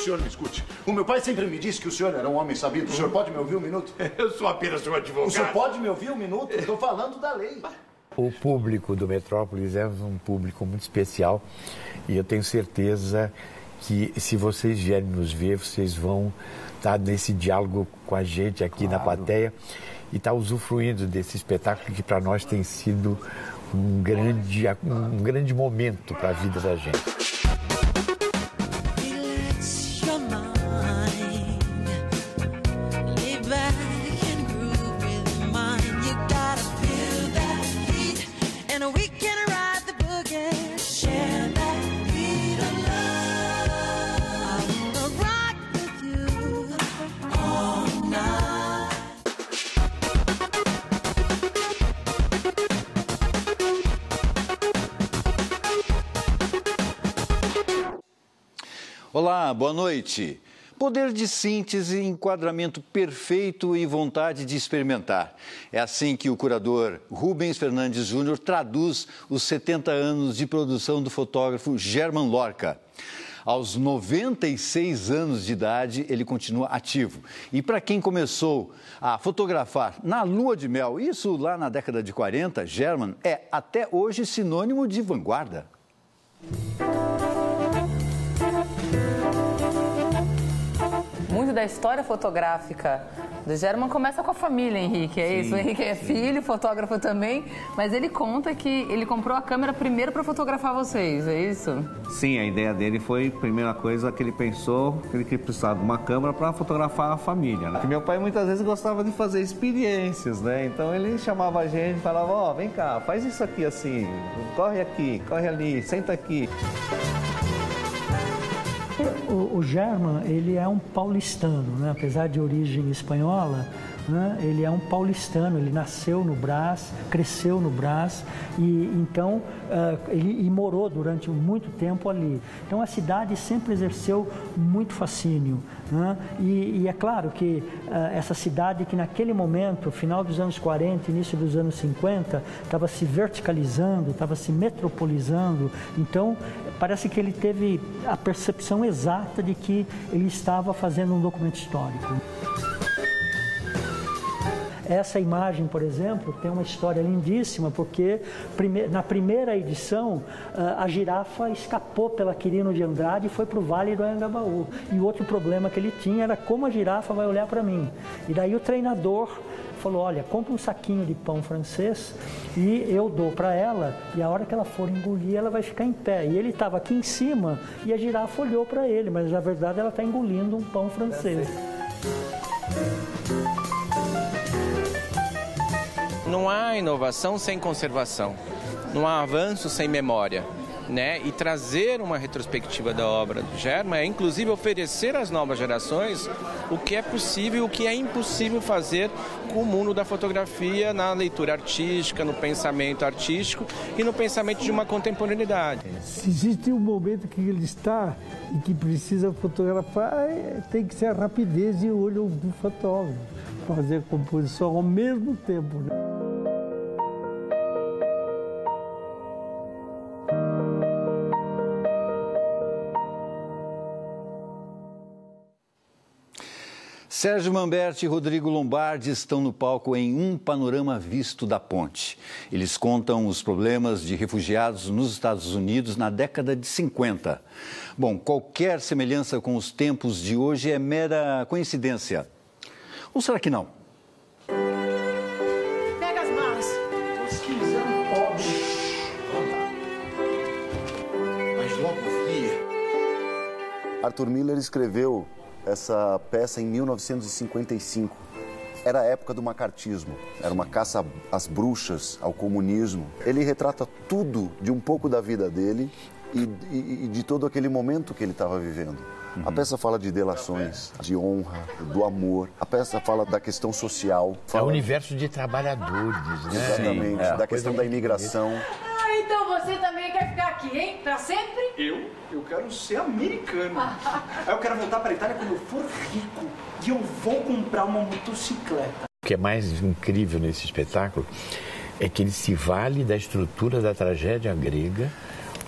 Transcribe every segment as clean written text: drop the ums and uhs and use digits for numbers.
senhor me escute. O meu pai sempre me disse que o senhor era um homem sabido. O senhor pode me ouvir um minuto? Eu sou apenas um advogado. O senhor pode me ouvir um minuto? Estou falando da lei. O público do Metrópolis é um público muito especial e eu tenho certeza que se vocês vierem nos ver, vocês vão estar nesse diálogo com a gente aqui na plateia e estar usufruindo desse espetáculo que para nós tem sido um grande momento para a vida da gente. Olá, boa noite. Poder de síntese, enquadramento perfeito e vontade de experimentar. É assim que o curador Rubens Fernandes Júnior traduz os 70 anos de produção do fotógrafo Germán Lorca. Aos 96 anos de idade, ele continua ativo. E para quem começou a fotografar na lua de mel, isso lá na década de 40, Germán é até hoje sinônimo de vanguarda. Muito da história fotográfica do Germán começa com a família, Henrique, é isso? O Henrique é filho, fotógrafo também, mas ele conta que ele comprou a câmera primeiro para fotografar vocês, é isso? Sim, a ideia dele foi, primeira coisa que ele pensou, que ele precisava de uma câmera para fotografar a família, né? Porque meu pai muitas vezes gostava de fazer experiências, né? Então ele chamava a gente, falava, ó, vem cá, faz isso aqui assim, corre aqui, corre ali, senta aqui. O Germán, ele é um paulistano, né? Apesar de origem espanhola, né? Ele é um paulistano, ele nasceu no Brás, cresceu no Brás e então ele morou durante muito tempo ali. Então a cidade sempre exerceu muito fascínio, né? E é claro que essa cidade que naquele momento, final dos anos 40, início dos anos 50, estava se verticalizando, estava se metropolizando, então parece que ele teve a percepção exata de que ele estava fazendo um documento histórico. Essa imagem, por exemplo, tem uma história lindíssima, porque na primeira edição a girafa escapou pela Quirino de Andrade e foi para o Vale do Anhangabaú. E o outro problema que ele tinha era como a girafa vai olhar para mim. E daí o treinador falou, olha, compra um saquinho de pão francês e eu dou para ela e a hora que ela for engolir, ela vai ficar em pé. E ele estava aqui em cima e a girafa olhou para ele, mas na verdade ela está engolindo um pão francês. Não há inovação sem conservação, não há avanço sem memória, né? E trazer uma retrospectiva da obra do Germán é, inclusive, oferecer às novas gerações o que é possível e o que é impossível fazer com o mundo da fotografia na leitura artística, no pensamento artístico e no pensamento de uma contemporaneidade. Se existe um momento que ele está e que precisa fotografar, tem que ser a rapidez e o olho do fotógrafo. Fazer a composição ao mesmo tempo, né? Sérgio Manberti e Rodrigo Lombardi estão no palco em Um Panorama Visto da Ponte. Eles contam os problemas de refugiados nos Estados Unidos na década de 50. Bom, qualquer semelhança com os tempos de hoje é mera coincidência. Ou será que não? Pega as malas. Os que eram pobres. Mas logo vi. Arthur Miller escreveu essa peça em 1955. Era a época do macartismo, era uma caça às bruxas, ao comunismo. Ele retrata tudo de um pouco da vida dele e de todo aquele momento que ele estava vivendo. A peça fala de delações, de honra, do amor. A peça fala da questão social. É o universo de trabalhadores, né? Exatamente, da questão da imigração. Ah, então você também quer ficar aqui, hein? Pra sempre? Eu quero ser americano. Eu quero voltar para a Itália quando eu for rico. E eu vou comprar uma motocicleta. O que é mais incrível nesse espetáculo é que ele se vale da estrutura da tragédia grega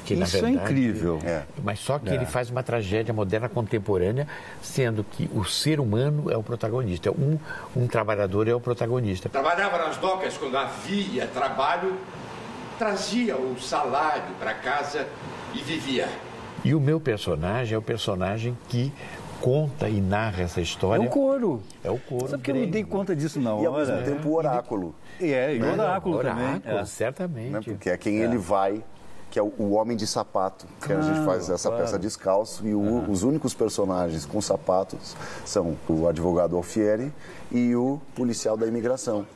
porque na Isso verdade... é incrível. Mas só que ele faz uma tragédia moderna contemporânea, sendo que o ser humano é o protagonista, um trabalhador é o protagonista. Trabalhava nas docas quando havia trabalho, trazia o salário para casa e vivia. E o meu personagem é o personagem que conta e narra essa história. É o couro. É o couro. Sabe que eu me dei conta disso na hora? E ao mesmo tempo o oráculo. E o oráculo também. Oráculo, certamente. Né? Porque é quem ele vai, que é o homem de sapato. Que a gente faz essa peça descalço e os únicos personagens com sapatos são o advogado Alfieri e o policial da imigração,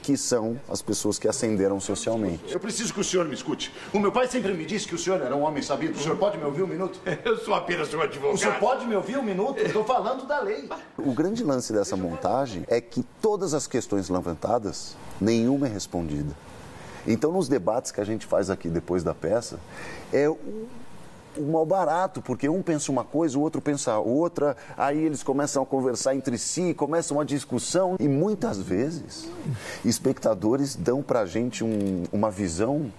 que são as pessoas que ascenderam socialmente. Eu preciso que o senhor me escute. O meu pai sempre me disse que o senhor era um homem sabido. O senhor pode me ouvir um minuto? Eu sou apenas um advogado. O senhor pode me ouvir um minuto? Eu estou falando da lei. O grande lance dessa montagem é que todas as questões levantadas, nenhuma é respondida. Então, nos debates que a gente faz aqui depois da peça, é um mal barato, porque um pensa uma coisa, o outro pensa outra, aí eles começam a conversar entre si, começa uma discussão e muitas vezes espectadores dão pra gente uma visão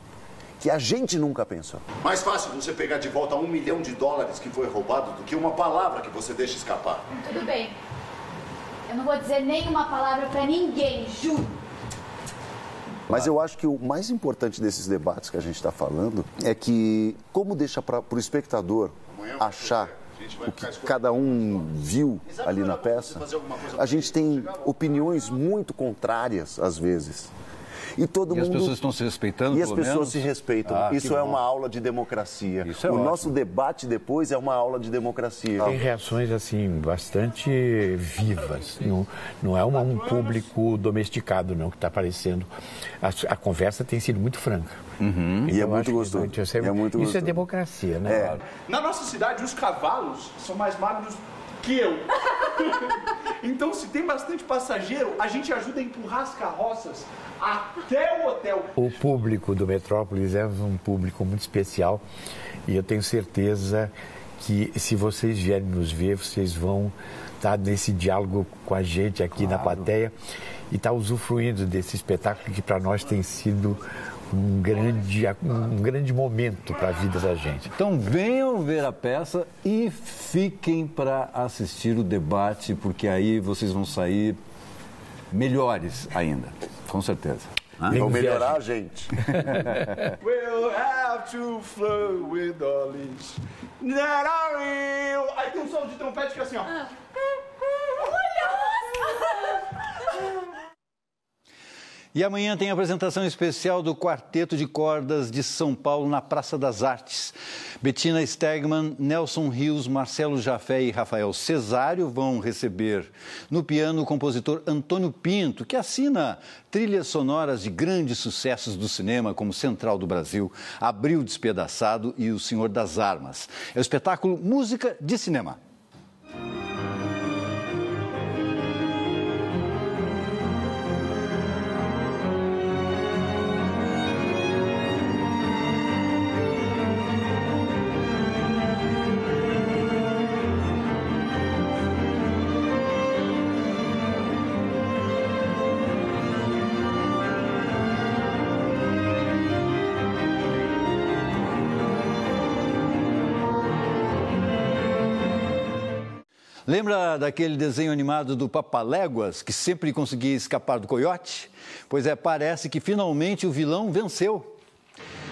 que a gente nunca pensou. Mais fácil você pegar de volta $1 milhão que foi roubado do que uma palavra que você deixa escapar. Tudo bem. Eu não vou dizer nenhuma palavra pra ninguém, juro. Mas eu acho que o mais importante desses debates que a gente está falando é que, como deixa para o espectador achar o que cada um viu ali na peça, a gente tem opiniões muito contrárias às vezes. E as pessoas estão se respeitando, E as pessoas se respeitam. Isso é uma aula de democracia. O nosso debate depois é uma aula de democracia. Tem reações, assim, bastante vivas. Não é um público domesticado, não, que está aparecendo. A conversa tem sido muito franca. E é muito gostoso. Isso é democracia, né? Na nossa cidade, os cavalos são mais magros que eu. Então, se tem bastante passageiro, a gente ajuda a empurrar as carroças até o hotel. O público do Metrópolis é um público muito especial e eu tenho certeza que se vocês vierem nos ver, vocês vão estar nesse diálogo com a gente aqui na plateia e estar usufruindo desse espetáculo que para nós tem sido um grande momento para a vida da gente. Então venham ver a peça e fiquem para assistir o debate, porque aí vocês vão sair melhores ainda, com certeza. Vão melhorar a gente. We'll have to flow with all this. Aí tem um som de trompete que é assim, ó. E amanhã tem a apresentação especial do Quarteto de Cordas de São Paulo na Praça das Artes. Bettina Stegman, Nelson Rios, Marcelo Jafé e Rafael Cesário vão receber no piano o compositor Antônio Pinto, que assina trilhas sonoras de grandes sucessos do cinema, como Central do Brasil, Abril Despedaçado e O Senhor das Armas. É o espetáculo Música de Cinema. Lembra daquele desenho animado do Papaléguas, que sempre conseguia escapar do coiote? Pois parece que finalmente o vilão venceu.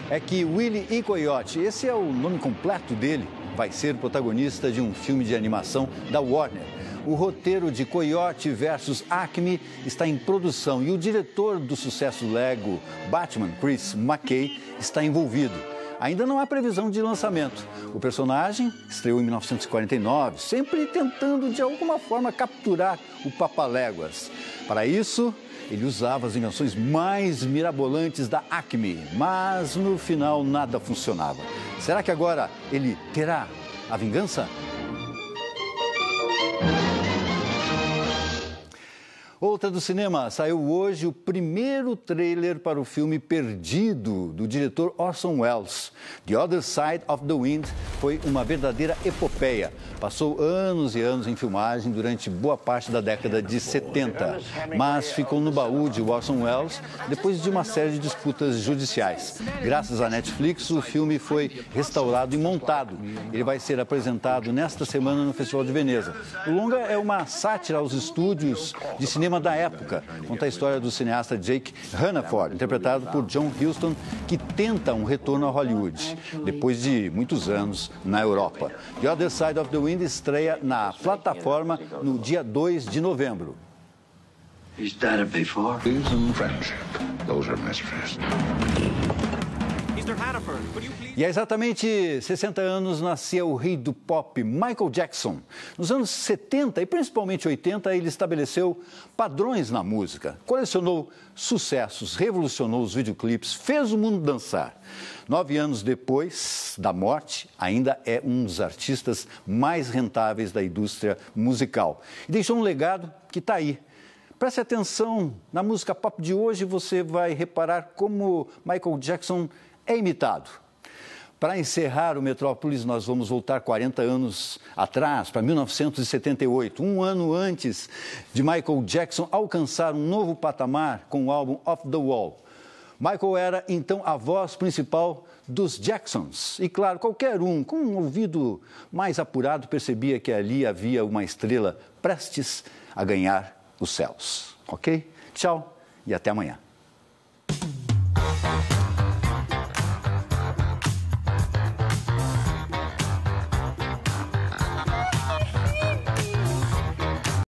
É que Willy e Coyote, esse é o nome completo dele, vai ser protagonista de um filme de animação da Warner. O roteiro de Coyote versus Acme está em produção e o diretor do sucesso Lego, Batman, Chris McKay, está envolvido. Ainda não há previsão de lançamento. O personagem estreou em 1949, sempre tentando de alguma forma capturar o Papaléguas. Para isso, ele usava as invenções mais mirabolantes da Acme, mas no final nada funcionava. Será que agora ele terá a vingança? outra do cinema. Saiu hoje o primeiro trailer para o filme Perdido, do diretor Orson Welles. The Other Side of the Wind foi uma verdadeira epopeia. Passou anos e anos em filmagem durante boa parte da década de 70, mas ficou no baú de Orson Welles depois de uma série de disputas judiciais. Graças à Netflix, o filme foi restaurado e montado. Ele vai ser apresentado nesta semana no Festival de Veneza. O longa é uma sátira aos estúdios de cinema da época. Conta a história do cineasta Jake Hannaford, interpretado por John Huston, que tenta um retorno a Hollywood, depois de muitos anos na Europa. The Other Side of the Wind estreia na plataforma no dia 2 de novembro. E há exatamente 60 anos nascia o rei do pop, Michael Jackson. Nos anos 70 e principalmente 80, ele estabeleceu padrões na música, colecionou sucessos, revolucionou os videoclipes, fez o mundo dançar. 9 anos depois da morte, ainda é um dos artistas mais rentáveis da indústria musical. E deixou um legado que está aí. Preste atenção, na música pop de hoje você vai reparar como Michael Jackson é imitado. Para encerrar o Metrópolis, nós vamos voltar 40 anos atrás, para 1978, um ano antes de Michael Jackson alcançar um novo patamar com o álbum Off the Wall. Michael era, então, a voz principal dos Jacksons. E, claro, qualquer um com um ouvido mais apurado percebia que ali havia uma estrela prestes a ganhar os céus. Ok? Tchau e até amanhã.